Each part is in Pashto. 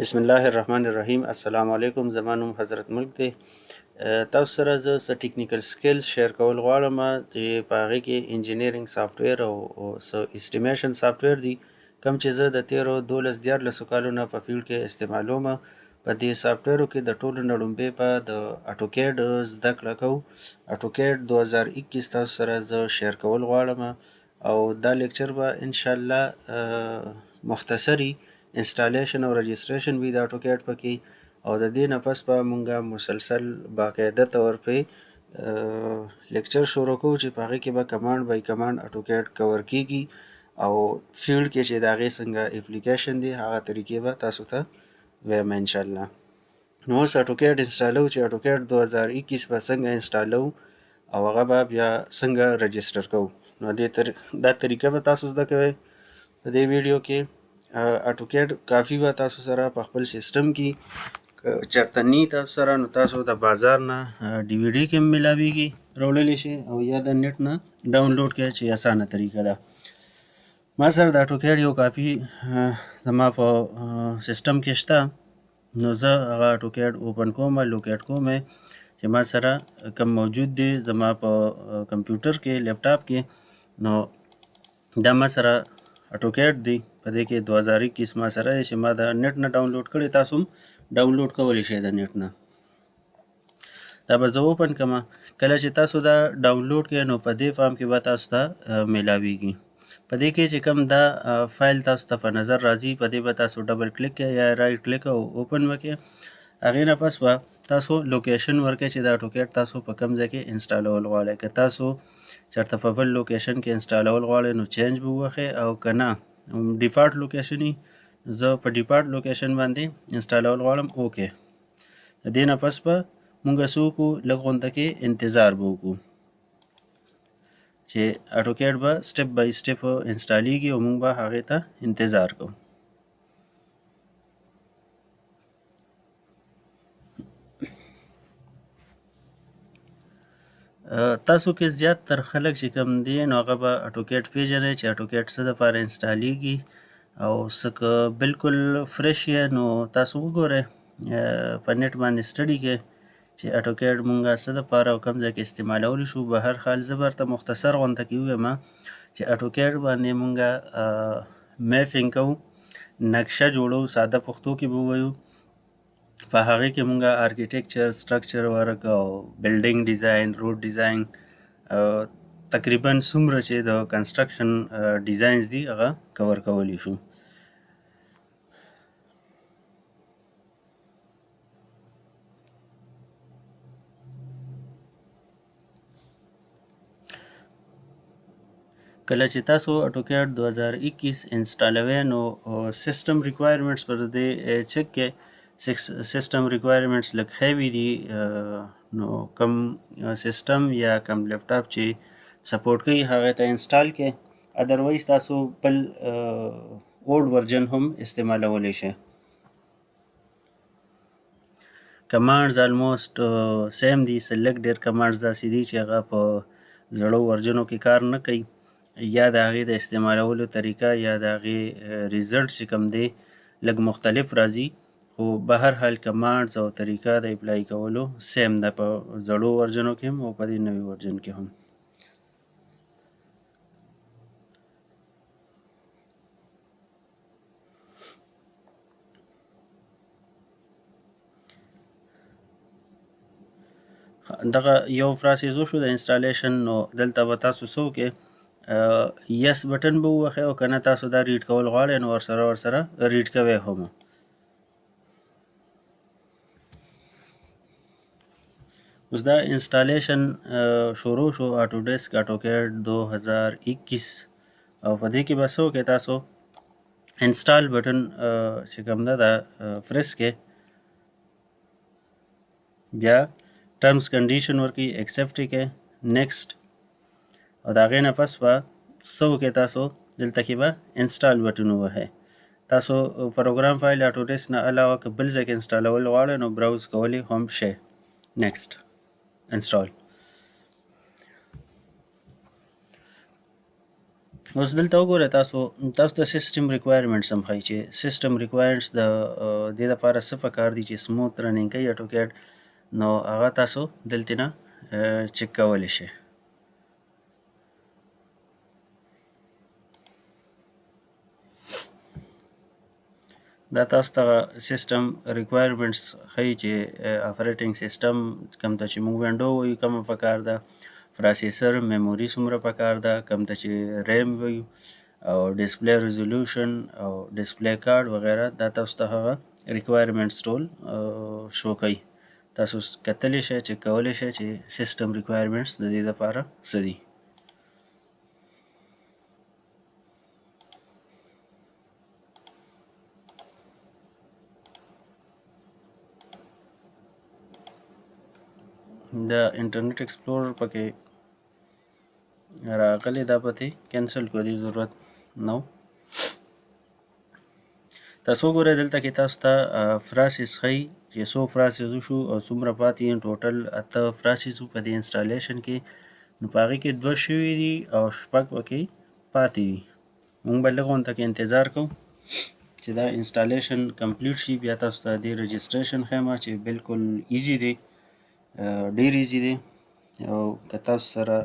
بسم الله الرحمن الرحیم. السلام علیکم. زما نوم حضرت ملک دی. تاسو سره زه څه ټیکنیکل سکلز شیر کول غواړم چې په هغې کې انجینیرینګ سافټویر او څه اسټیمیشن سافټویر دي کوم چې زه د تیرو 12-14 کالو نه په فیلډ کې استعمالوم. په دې سافټویرو کې د ټولو نه لومړی به د اټوکیډ زده کړه کوو. اټوکیډ 2021 تاسو سره زه شیر کول غواړم او دا لیکچر به انشاءالله مختصری انسټالیشن او رجسټریشن وي د اټوکیډ پکې، او د دې نه پس به مونږ مسلسل باقاعده طور پې لیکچر شروع کوو چې په هغې کې به کمانډ بای کمانډ اټوکیډ کور کیږي او فیلډ کې چې د هغې څنګه اپلیکیشن دی هغه طریقې به تاسو ته وایم انشاءالله. نو اوس اټوکیډ انسټالو چې اټوکیډ 2021 به څنګه انسټالو او هغه به بیا څنګه رجسټر کوو. نو دا طریقه به تاسو زده کوئ په دې ویډیو کې. اټوکیډ کافي به تاسو سره په خپل سیسټم کې چېرته نی تاسو سره، نو تاسو د بازار نه ډي وي ډي کې هم میلاویږي راوړلی شي او یا د نیټ نه ډاونلوډ کړئ چې اسانه طریقه ده. ما سره د اټوکیډ یو کافي زما په سیسټم کې شته، نو زه هغه اټوکیډ اوپن کوم، لوکیټ کوم چې ما سره کم موجود دی زما په کمپیوټر کې لیپټاپ کې. نو دا ما سره اټوکیډ دی، په دې کې 2021 ما سره دی چې ما د نیټ نه ډاونلوډ کړی، تاسو هم ډاونلوډ کولی شئ د نیټ نه. دا به زه اوپن کړم. کله چې تاسو دا ډاونلوډ کړئ نو په دې فارم کې به تاسو ته میلاویږي. په دې کې چې کوم دا فایل تاسو ته په نظر راځي په دې به تاسو ډبل کلیک کړئ یا رایټ کلیک او اوپن وکړئ. هغې نه پس به تاسو لوکیشن ورکړئ چې دا اټوکیډ تاسو په کوم ځای کې انسټالول غواړئ. که تاسو چېرته په بل لوکیشن کې انسټالول غواړئ نو چینج به ووهئ، او که نه ډیفالټ لوکیشن وي زه په ډیفالټ لوکیشن باندې انسټالول غواړم اوکې. د دې نه پس به مونږ څه وکړو، لږ غونده کې انتظار به وکړو چې اټوکیډ به سټپ بای سټپ انسټالیږي او مونږ به هغې ته انتظار کوو. تاسو کې زیات تر خلک چې کوم دي نو هغه به اټوکیډ پیژنئ چې اټوکیډ څه دپاره انسټالیږي، او څه که بلکل فرش یې نو تاسو وګورئ په نیټ باندې سټډي کې چې اټوکیډ مونږه څه دپاره او کوم ځای کې استعمالولی شو. به هر حال زه به ورته مختصر غونته کې ووایم چې اټوکیډ باندې مونږه میفینګ کوو، نقشه جوړو، ساده پښتو کې به ووایو. په هغې کې مونږه آرکیټیکچر، سټرکچر ورک او بلډینګ ډیزاین، روډ ډیزاین، تقریبا څومره چې د کنسټرکشن ډیزاینز دي هغه کور کولی شو. کله چې تاسو اټوکیډ 2021 انسټالوئ نو سیسټم ریکوایرمنټس پر دې چک کې سیسټم ریکوایرمنټس لږ هیوي دي، نو کم سیسټم یا کم لیپټاپ چې سپورټ کوي هغې ته انسټال کې، ادروایز تاسو بل اوډ ورجن هم استعمالولی شئ. کمانډز آلموسټ سیم دي، سلیکټ ډېر کمانډز داسې دي چې هغه په زړو ورجنو کې کار نه کوي، یا د هغې د استعمالولو طریقه یا د هغې ریزلټ چې کوم دی لږ مختلف راځي، خو به هر حال کمانډز او طریقه د اپلای کولو سیم ده په زړو ورجنو کې هم او په دې نوي ورجن کې هم. دغه یو پروسیس وشو د انسټالیشن، نو دلته به تاسو څه وکړئ، یس بټن به ووهئ، او که نه تاسو دا ریډ کول غواړئ نو ورسره ریډ کوئ هم. اوس دا انسټالیشن شروع شو اټوډیسک اټوکیډ 2021، او په دې کې به څه وکړئ، تاسو انسټال بټن چې کوم ده دا پریس کړئ، بیا ټرمز کنډیشن ورکړئ، ایکسپټ یې کړئ، نیکسټ، او د هغې نه پس به څه وکړئ، تاسو دلته کې به انسټال بټن ووهئ. تاسو پروګرام فایل اټوډیسک نه علاوه که بل ځای کې انسټالول غواړئ نو براوز کولی هم شئ. نیکسټ، انسټال. اوس دلته وګورئ تاسو ته سیسټم ریکوایرمنټس هم ښایي چې سیسټم ریکوایرمنټس د دې لپاره څه پکار دي چې سموث رننګ کوي اټوکیډ، نو هغه تاسو دلته نه چک کولی شئ. دا تاسو ته سیسټم ریکوایرمنټس ښایي چې اپریټنګ سیسټم کوم ته چې موږ وینډو وایو کومه پکار ده، پروسیسر میموري څومره پکار ده، کوم ته چې ریم وایو، او ډسپلی ریزولوشن او ډسپلی کارت وغیره. دا تاسو ته هغه ریکوایرمنټس ټول شو کوي. تاسو کتلی شئ چې کولی شئ چې سیسټم ریکوایرمنټس د دې لپاره څه دي. د انټرنیټ ایکسپلورر پکې راغلی، دا پته کینسل کړو، دې ضرورت نه و. تاسو وګورئ دلته کې تاسو ته فراسیس ښایي چې څو فراسیس وشو او څومره پاتې دي. ټوټل 8 فراسیس په دې انسټالیشن کې، نو په هغې کې 2 شوي دي او 6 پکې پاتې دي. موږ به لږ غونته کې انتظار کوو چې دا انسټالیشن کمپلیټ شي، بیا تاسو ته دې رجسټریشن ښیم چې بالکل ایزي دی، ډېر ایزي دی. او که تاسو سره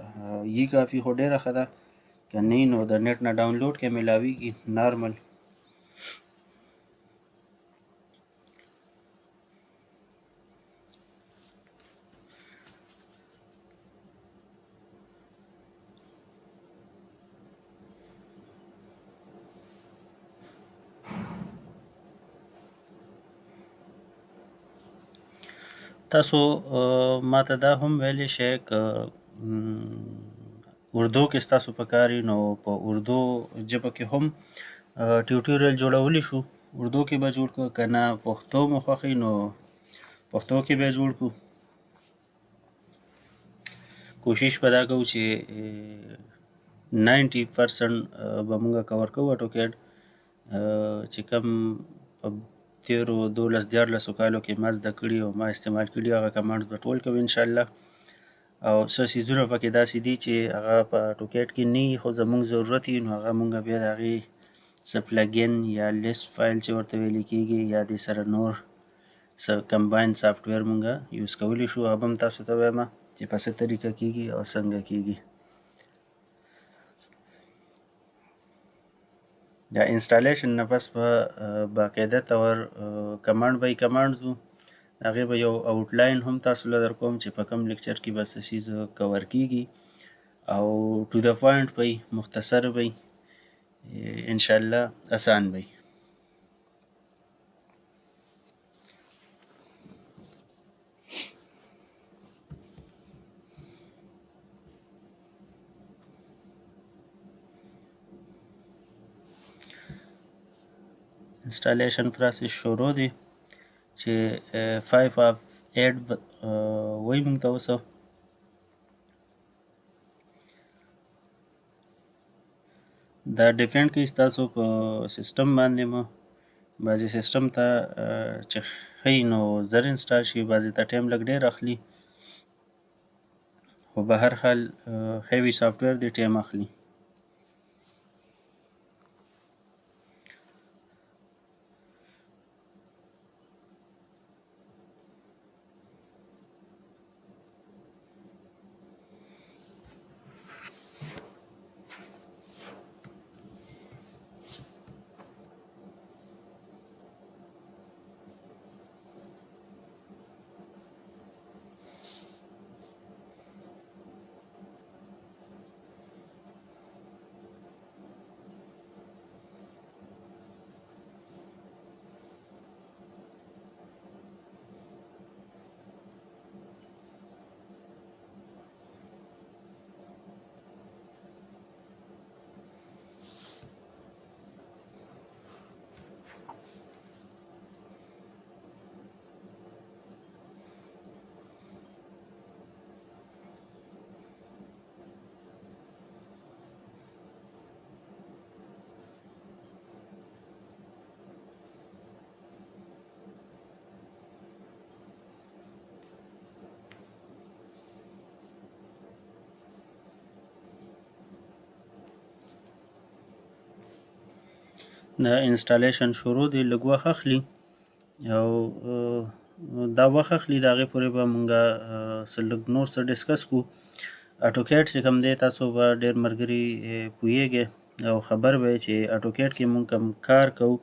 یي کافي خو ډېره ښه ده، که نه نو د نیټ نه ډاونلوډ کې میلاویږي نارمل. تاسو ماته دا هم ویلی شئ که اردو کې ستاسو پکار وي، نو په اردو ژبه کې هم ټیوټوریل جوړولی شو. اردو کې به جوړ کړو، که نه پښتو مو خوښوي نو پښتو کې به یې جوړ کړو. کوشش به دا کوو چې 90% به موږ کور کوو اټوکیډ، چې کوم په تیرو 12-14 کالو کې ما زده کړي او ما استعمال کړي هغه کمانډز به ټول کوو انشاءالله. او څه څیزونه پکې داسې دي چې هغه په اټوکیډ کې نه وي خو زموږ ضرورت وي، نو هغه موږ بیا د هغې څه پلګین یا لیست فایل چې ورته ویل کېږي یا دې سره نور څه کمباین سافټویر موږ یوز کولی شو. هغه به هم تاسو ته وایم چې په څه طریقه کېږي او څنګه کېږي. د انسټالیشن نه پس به باقاعده طور کمانډ به کمانډز وو، هغې به یو آوټلاین هم تاسو له در کوم چې په کوم لیکچر کې به څه څیز کور کېږي او ټو د پوینټ به وي، مختصر به وي، انشاءالله اسان به وي. انسټالیشن پروسس شروع دی چې 5 of 8 وایي موږ ته اوس. دا ډیپینډ کوي ستاسو په سیسټم باندې. مو بعضې سیسټم ته چې ښایي نو زر انسټال شي، بعضې ته ټایم لږ ډېر اخلي، خو به هر حال هیوي سافټویر دی ټایم اخلي. د انسټالیشن شروع دی لږ وخت اخلي او دا وخت اخلي د هغې پورې به مونږ څه لږ نور څه ډسکس کړو. اټوکیټ چې کوم دی تاسو به ډېر ملګري پوهیږئ او خبر به یې چې اټوکیټ کې مونږ کوم کار کوو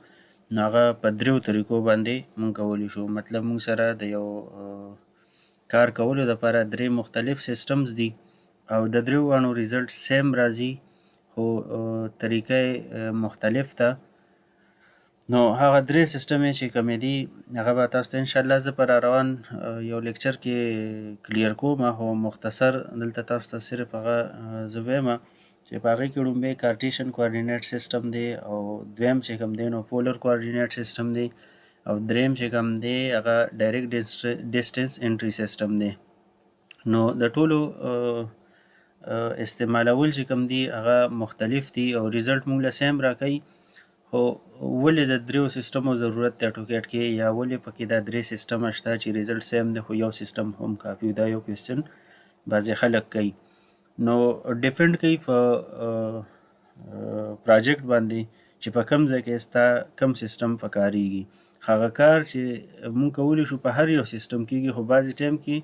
نو هغه په دریو طریقو باندې مونږ کولی شو. مطلب مونږ سره د یو کار کولو دپاره درې مختلف سیسټمز دي او د دریو واړو ریزلټ سیم راځي خو طریقه مختلف ده. نو هغه درې سیسټم چې کومې دي هغه به تاسو ته انشاءالله زه په راروان یو لیکچر کې کلیر کوم او مختصر دلته تاسو ته صرف هغه زه وایم چې په هغې کې لومبی کارټیشن کوارډینیټ سیسټم دی او دویم چې کوم دی نو پولر کوارډینیټ سیسټم دی او دریم چې کوم دی هغه ډایرکټ ډسټنس انټري سیسټم دی. نو د ټولو استعمالول چې کوم دی هغه مختلف دي او ریزلټ موږ له سیم راکوي. خو ولې د دریو سیسټمو ضرورت دی اټوکیټ کې یا ولې پکې دا درې سیسټمه شته چې ریزلټ سیم دی خو یو سیسټم هم کافي. دا یو کوېسچن بعضې خلک کوي. نو ډیپینډ کوي په پراجیکټ باندې چې په کوم ځای کې ستا کوم سیسټم پکارېږي. هغه کار چې مونږ کولی شو په هر یو سیسټم کېږي خو بعضې ټایم کې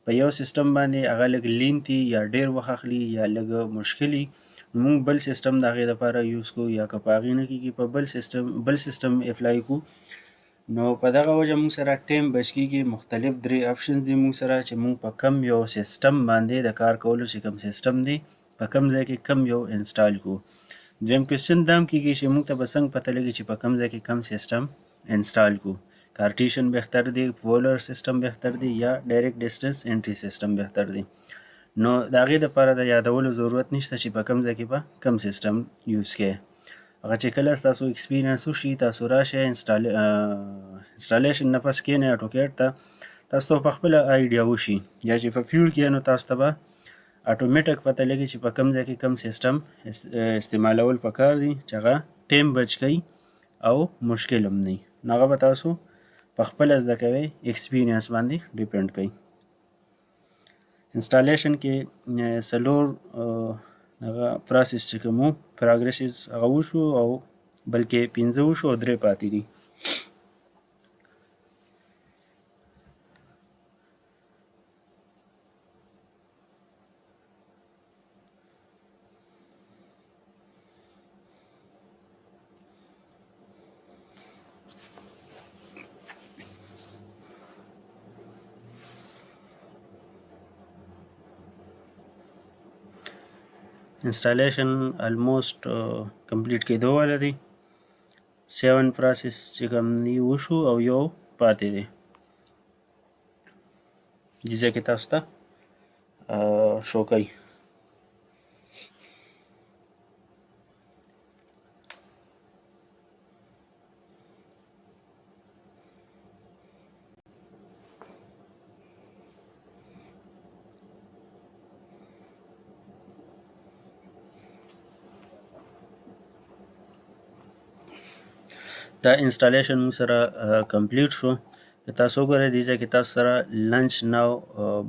په یو سیسټم باندې هغه لږ لینتي یا ډېر وخت اخلي یا لږ مشکلي نو مونږ بل سیسټم د هغې دپاره یوز کوو یا که په هغې نه کېږي په بل سیسټم اپلای کوو. نو په دغه وجه مونږ سره ټایم بچ کېږي. مختلف درې آپشنز دي مونږ سره چې مونږ په کم یو سیسټم باندې د کار کولو چې کوم سیسټم دی په کم ځای کې کم یو انسټال کړو. دویم کوېسچن دا هم کېږي چې مونږ ته به څنګه پته لګي چې په کم ځای کې کم سیسټم انسټال کړو. کارټیشن بهتر دی، پولر سیسټم بهتر دی یا ډایرکټ ډسټنس انټري سیسټم بهتر دی. نو د هغې دپاره د یادولو ضرورت نشته چې په کم ځای کې به کم سیسټم یوز کړئ. هغه چې کله ستاسو ایکسپیرینس وشي تاسو راشئ انسټالیشن نه پس کښېنئ اټوکیټ ته تاسو ته په خپله آیډیا وشي یا چې په فیلډ کې نو تاسو ته به اټومیټک پته لګي چې په کم ځای کې کم سیسټم استعمالول پکار دي چې هغه ټایم بچ کوي او مشکل هم نه وي. نو هغه به تاسو په خپله زده کوئ ایکسپیرینس باندې ډیپینډ کوي. انسټالیشن کې څلور هغه پروسس چې کوم پروګریسز هغه وشو او بلکې 15 وشو او 3 پاتې دي. انسټالیشن الموست کمپلیټ کېدو والا دی. 7 پروسس چې کوم دی وشو او یو پاتې دی. دې ځای کې تاسو ته شو کوي. دا انسټالیشن مو سره کمپلیټ شو. که تاسو وګورئ دې ځای کې تاسو سره لنچ ناو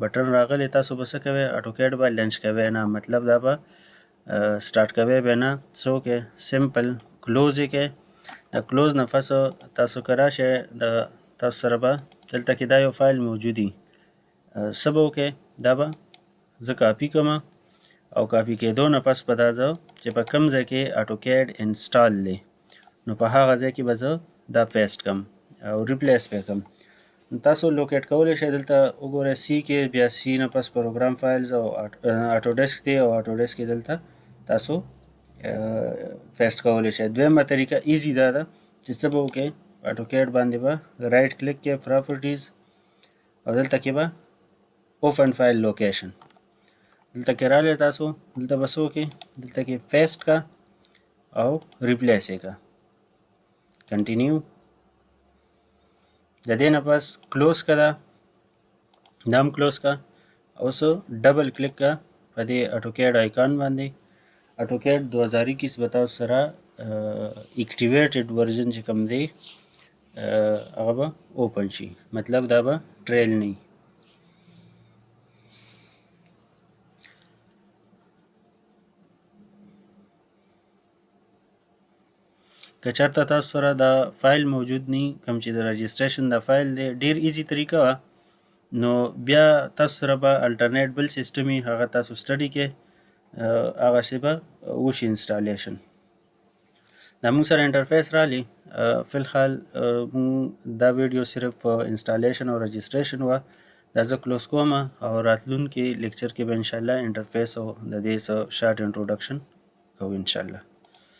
بټن راغلی تاسو به څه کوئ اټوکیټ به لنچ کوئ نه مطلب دا به سټارټ کوئ به نه څه وکړئ سمپل کلوز یې کړئ. د کلوز نه پس تاسو که راشئ د تاسو سره به دلته کې دا یو فایل موجود وي څه به وکړئ دا به زه کاپي کوم او کاپي کېدو نه پس به دا زه چې په کوم ځای کې اټوکیټ انسټال دی نو په هغه ځای کې به زه دا پیسټ کړم او ریپلیس به کړم. تاسو لوکیټ کولی شئ دلته وګورئ سی کې بیا سی نه پس پروګرام فایلز او اټو ډیسک دی او اټو ډیسک کې دلته تاسو پیسټ کولی شئ. دویمه طریقه ایزي دا ده چې څه به وکړئ اټوکیټ باندې به رایټ کلیک کې پراپرټیز او دلته کې به اوپن فایل لوکیشن دلته کې رالی تاسو دلته به څه وکړئ دلته کې پیسټ کا او ریپلیس یې کا کنټینیو. د دې نه پس کلوز کا دا هم کلوز کا او څه ډبل کلیک کا په دې اټوکیټ آیکان باندې. اټوکیټ 2021 به تاسو سره اکټیویټډ ورژن چې کوم دی هغه به اوپن شي مطلب دا به ټریل نه وي. که چېرته تاسو سره دا فایل موجود نی، کوم چې د رجسټریشن دا فایل دی، ډیر ایزی طریقه وه. نو بیا تاسو سره به الټرنیټ بل سیسټم وي، هغه تاسو سټډي کې هغسې به وشي انسټالیشن. دا موږ سره انټرفیس رالی. فی الحال دا ویډیو صرف انسټالیشن او رجسټریشن وه. دا زه کلوز کوم او راتلونکي لیکچر کې به انشاءالله انټرفیس او د دې څه شارټ انټروډکشن کوو انشاءالله.